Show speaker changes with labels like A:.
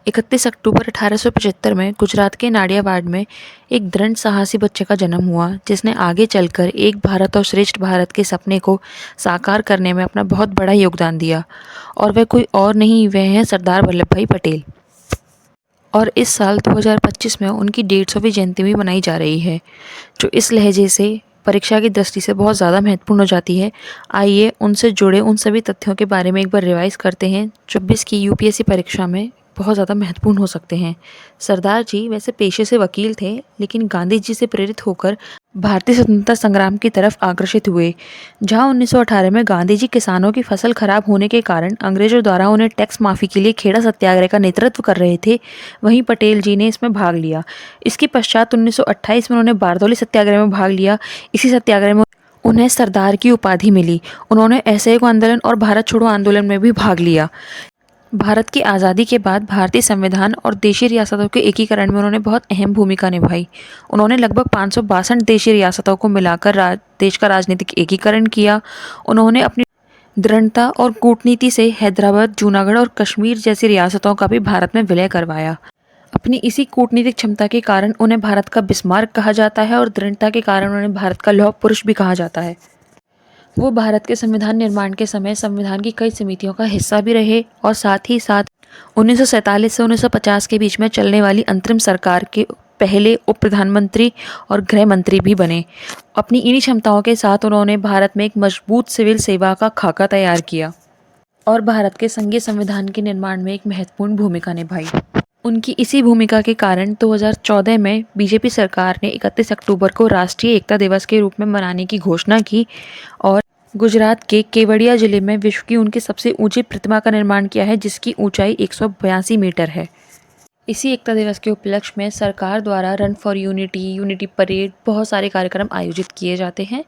A: 31 अक्टूबर 1875 में गुजरात के नाडियावाड में एक दृढ़ साहसी बच्चे का जन्म हुआ, जिसने आगे चलकर एक भारत और श्रेष्ठ भारत के सपने को साकार करने में अपना बहुत बड़ा योगदान दिया। और वह कोई और नहीं, वह हैं सरदार वल्लभ भाई पटेल। और इस साल 2025 में उनकी 150वीं जयंती भी मनाई जा रही है, जो इस लहजे से परीक्षा की दृष्टि से बहुत ज़्यादा महत्वपूर्ण हो जाती है। आइए उनसे जुड़े उन सभी तथ्यों के बारे में एक बार रिवाइज करते हैं, 24 की यूपीएससी परीक्षा में बहुत ज़्यादा महत्वपूर्ण हो सकते हैं। सरदार जी वैसे पेशे से वकील थे, लेकिन गांधी जी से प्रेरित होकर भारतीय स्वतंत्रता संग्राम की तरफ आकर्षित हुए। जहां 1918 में गांधी जी किसानों की फसल खराब होने के कारण अंग्रेजों द्वारा उन्हें टैक्स माफ़ी के लिए खेड़ा सत्याग्रह का नेतृत्व कर रहे थे, वहीं पटेल जी ने इसमें भाग लिया। इसके पश्चात 1928 में उन्होंने बारदौली सत्याग्रह में भाग लिया। इसी सत्याग्रह में उन्हें सरदार की उपाधि मिली। उन्होंने असहयोग आंदोलन और भारत छोड़ो आंदोलन में भी भाग लिया। भारत की आज़ादी के बाद भारतीय संविधान और देशी रियासतों के एकीकरण में उन्होंने बहुत अहम भूमिका निभाई। उन्होंने लगभग 562 देशी रियासतों को मिलाकर देश का राजनीतिक एकीकरण किया। उन्होंने अपनी दृढ़ता और कूटनीति से हैदराबाद, जूनागढ़ और कश्मीर जैसी रियासतों का भी भारत में विलय करवाया। अपनी इसी कूटनीतिक क्षमता के कारण उन्हें भारत का बिस्मार्क कहा जाता है और दृढ़ता के कारण उन्हें भारत का लौह पुरुष भी कहा जाता है। वो भारत के संविधान निर्माण के समय संविधान की कई समितियों का हिस्सा भी रहे और साथ ही साथ 1947 से 1950 के बीच में चलने वाली अंतरिम सरकार के पहले उप प्रधानमंत्री और गृह मंत्री भी बने। अपनी इन्हीं क्षमताओं के साथ उन्होंने भारत में एक मजबूत सिविल सेवा का खाका तैयार किया और भारत के संघीय संविधान के निर्माण में एक महत्वपूर्ण भूमिका निभाई। उनकी इसी भूमिका के कारण 2014 में बीजेपी सरकार ने 31 अक्टूबर को राष्ट्रीय एकता दिवस के रूप में मनाने की घोषणा की और गुजरात के केवड़िया जिले में विश्व की उनकी सबसे ऊंची प्रतिमा का निर्माण किया है, जिसकी ऊंचाई 182 मीटर है। इसी एकता दिवस के उपलक्ष्य में सरकार द्वारा run for unity, unity parade, बहुत सारे कार्यक्रम आयोजित किए जाते हैं।